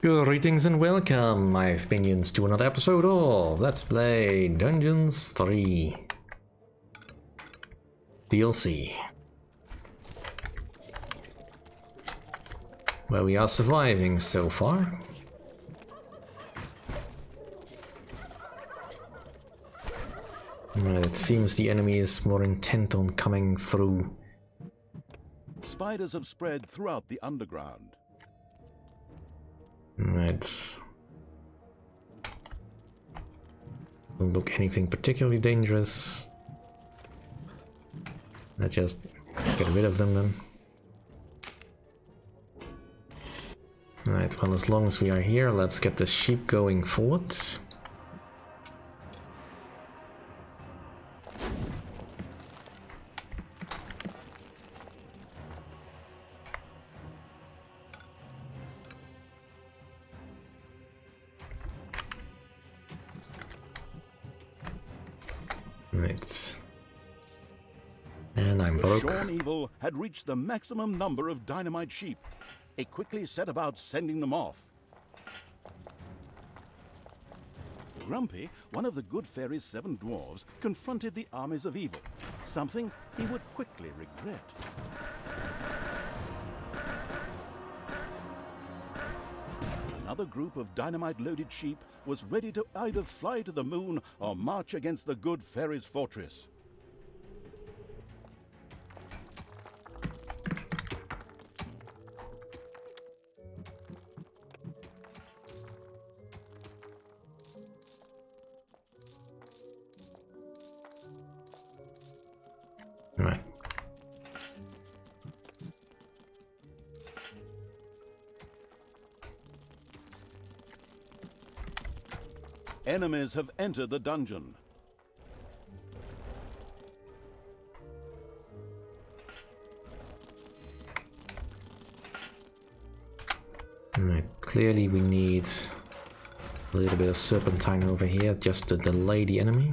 Greetings and welcome, my opinions, to another episode of Let's Play Dungeons 3 DLC, where we are surviving so far. It seems the enemy is more intent on coming through. Spiders have spread throughout the underground. It doesn't look anything particularly dangerous. Let's just get rid of them then. Right, well, as long as we are here, let's get the sheep going forward. Right. And I'm broke. Shorn Evil had reached the maximum number of dynamite sheep. He quickly set about sending them off. Grumpy, one of the good fairy's 7 dwarves, confronted the armies of evil, something he would quickly regret. Another group of dynamite-loaded sheep was ready to either fly to the moon or march against the good fairy's fortress. Right. Enemies have entered the dungeon. Right. Clearly we need a little bit of serpentine over here just to delay the enemy.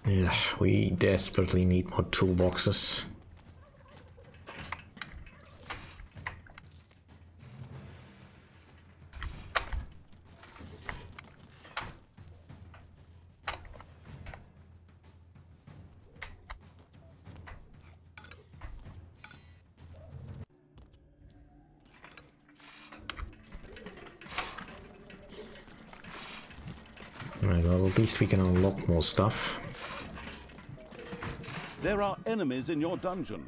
Yeah, we desperately need more toolboxes. Right, well, at least we can unlock more stuff. There are enemies in your dungeon.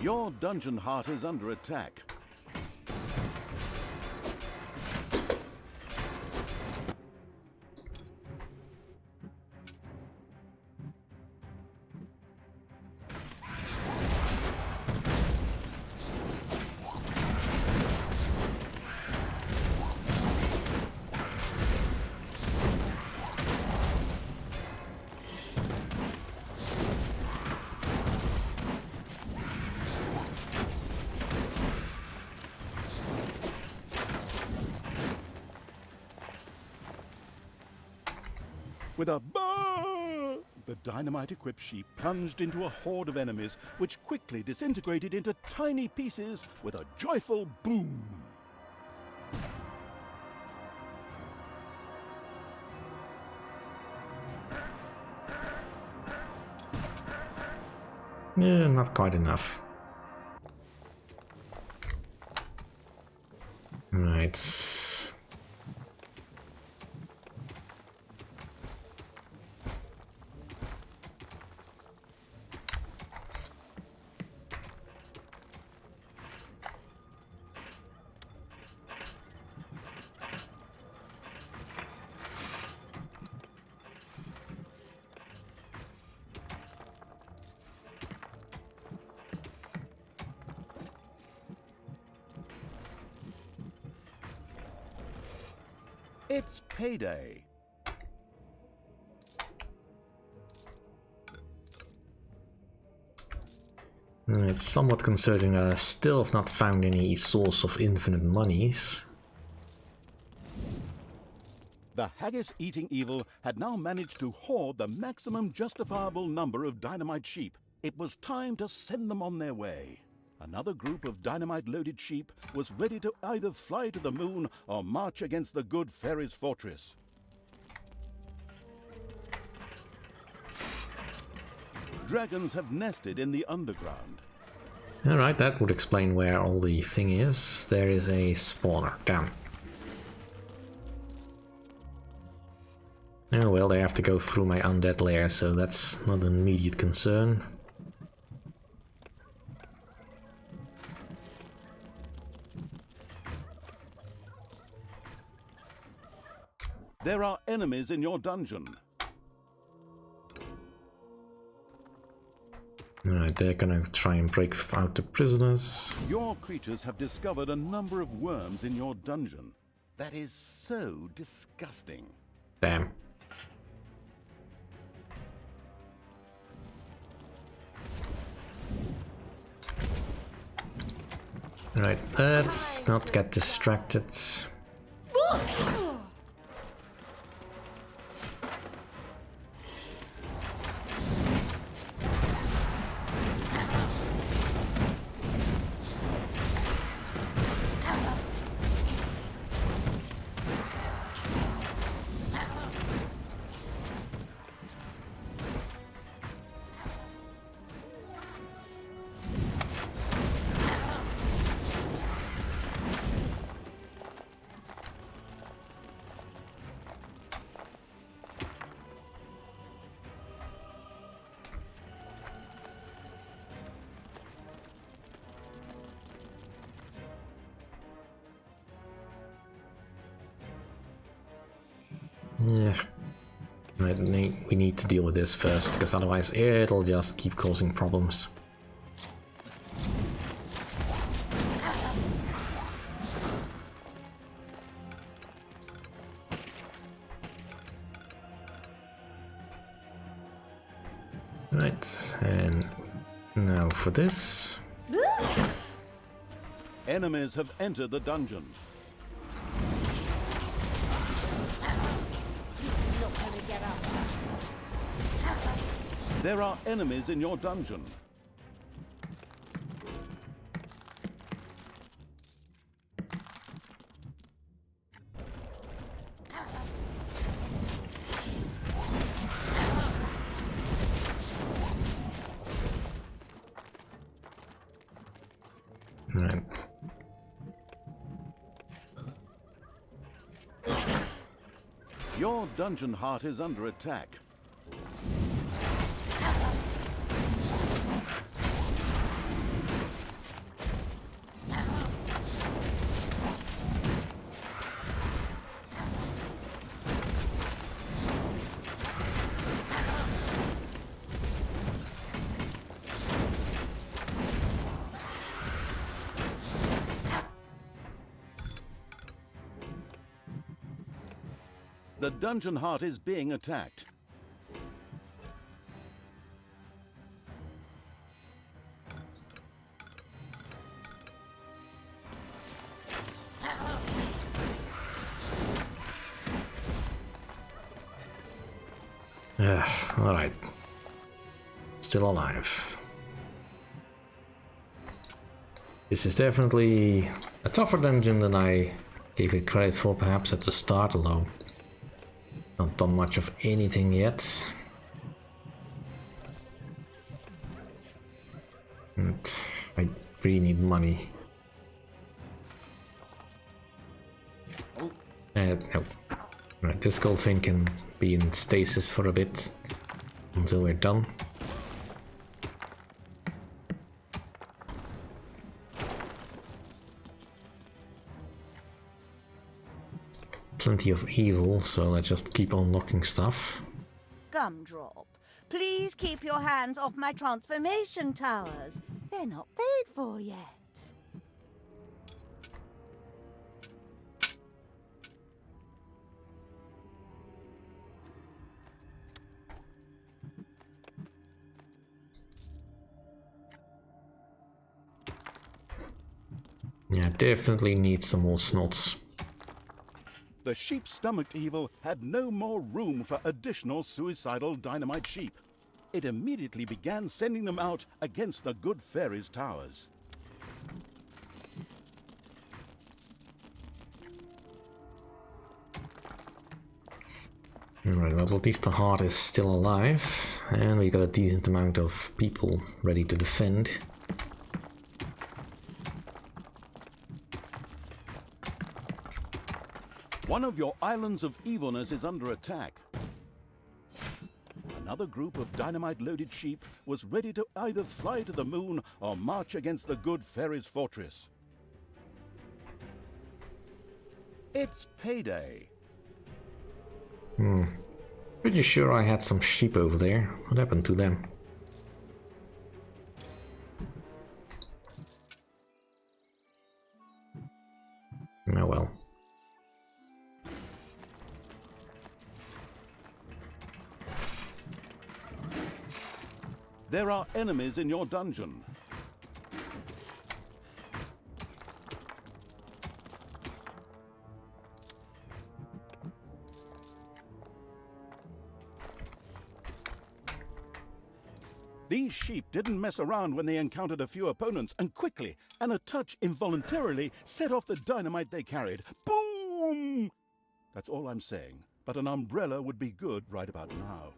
Your dungeon heart is under attack. With a bah, The dynamite-equipped sheep plunged into a horde of enemies, which quickly disintegrated into tiny pieces with a joyful boom. Yeah, not quite enough. Right. It's payday. It's somewhat concerning that I still have not found any source of infinite monies. The haggis-eating evil had now managed to hoard the maximum justifiable number of dynamite sheep. It was time to send them on their way. Another group of dynamite-loaded sheep was ready to either fly to the moon or march against the good fairy's fortress. Dragons have nested in the underground. Alright, that would explain where all the thing is. There is a spawner. Damn. Oh well, they have to go through my undead lair, so that's not an immediate concern. There are enemies in your dungeon. Alright, they're gonna try and break out the prisoners. Your creatures have discovered a number of worms in your dungeon. That is so disgusting. Damn. Right, let's not get distracted. Yeah, right, we need to deal with this first, because otherwise it'll just keep causing problems. Right, and now for this. Enemies have entered the dungeon. There are enemies in your dungeon. Right. Your dungeon heart is under attack. The dungeon heart is being attacked. All right. still alive. This is definitely a tougher dungeon than I gave it credit for, perhaps at the start, although not done much of anything yet. And I really need money. No. Right, this gold thing can be in stasis for a bit until we're done. Plenty of evil, so let's just keep unlocking stuff. Gumdrop, please keep your hands off my transformation towers. They're not paid for yet. Yeah, definitely need some more snots. The sheep-stomached evil had no more room for additional suicidal dynamite sheep. It immediately began sending them out against the good fairies' towers. Alright, well at least the heart is still alive, and we got a decent amount of people ready to defend. One of your islands of evilness is under attack. Another group of dynamite-loaded sheep was ready to either fly to the moon or march against the good fairies' fortress. It's payday. Pretty sure I had some sheep over there. What happened to them? Oh well. There are enemies in your dungeon. These sheep didn't mess around when they encountered a few opponents, and quickly, and a touch involuntarily, set off the dynamite they carried. Boom! That's all I'm saying, but an umbrella would be good right about now.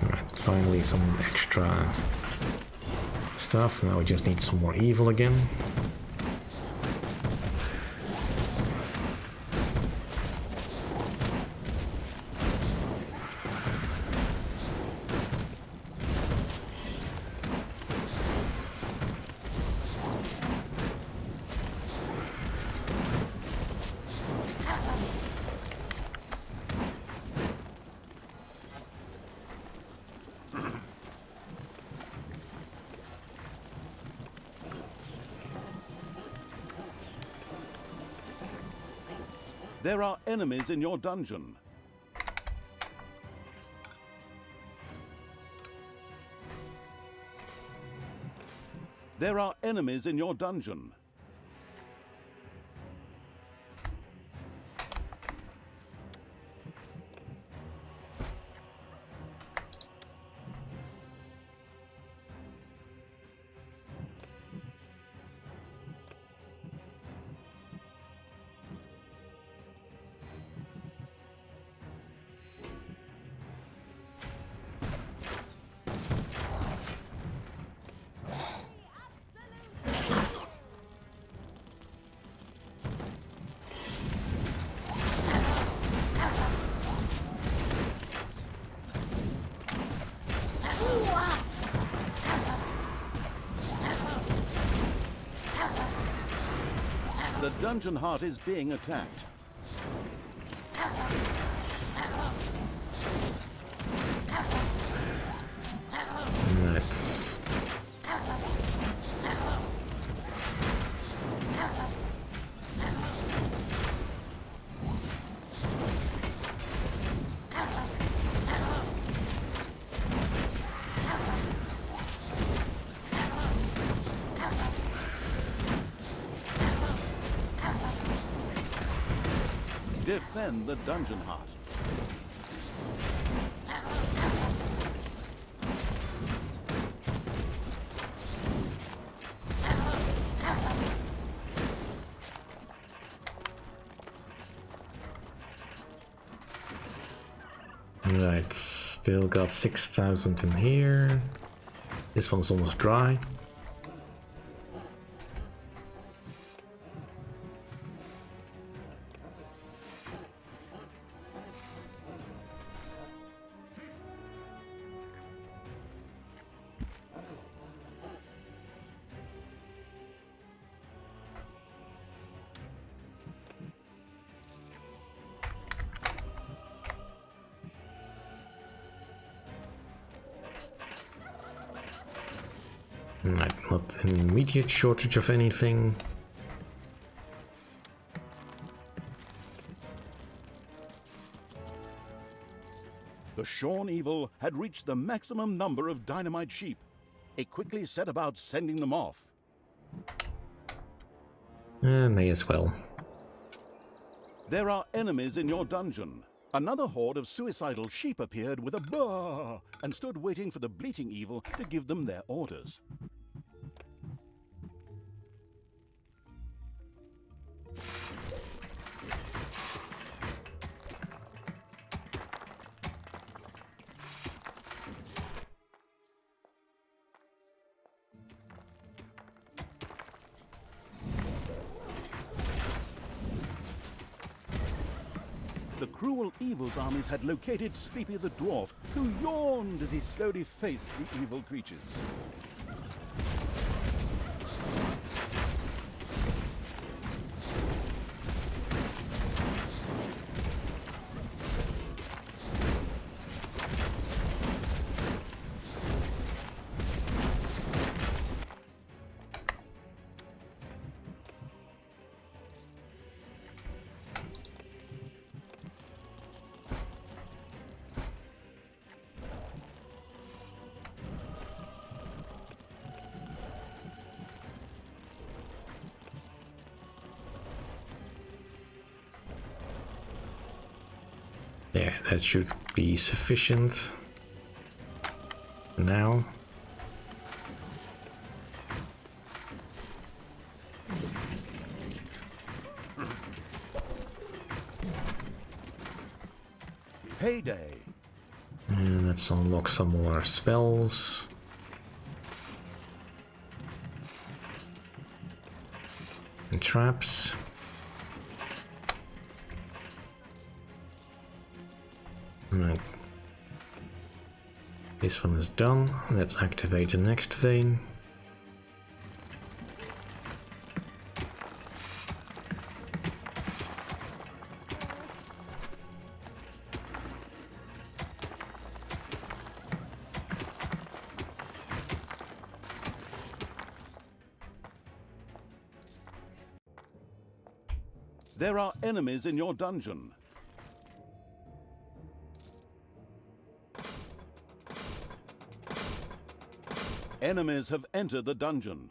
Alright, finally some extra stuff. Now we just need some more evil again. There are enemies in your dungeon. There are enemies in your dungeon. The dungeon heart is being attacked. Let's... Defend the dungeon hut. Right, still got 6,000 in here. This one's almost dry. Right, not an immediate shortage of anything. The Shorn Evil had reached the maximum number of dynamite sheep. It quickly set about sending them off. May as well. There are enemies in your dungeon. Another horde of suicidal sheep appeared with a baa and stood waiting for the bleating evil to give them their orders. The cruel evil's armies had located Sleepy the Dwarf, who yawned as he slowly faced the evil creatures. Yeah, that should be sufficient for now. Payday! And let's unlock some more spells. And traps. Right. This one is done. Let's activate the next vein. There are enemies in your dungeon. Enemies have entered the dungeon.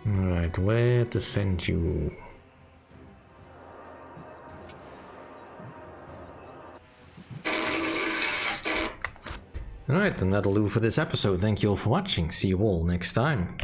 Alright, where to send you? Alright, then that'll do for this episode. Thank you all for watching. See you all next time.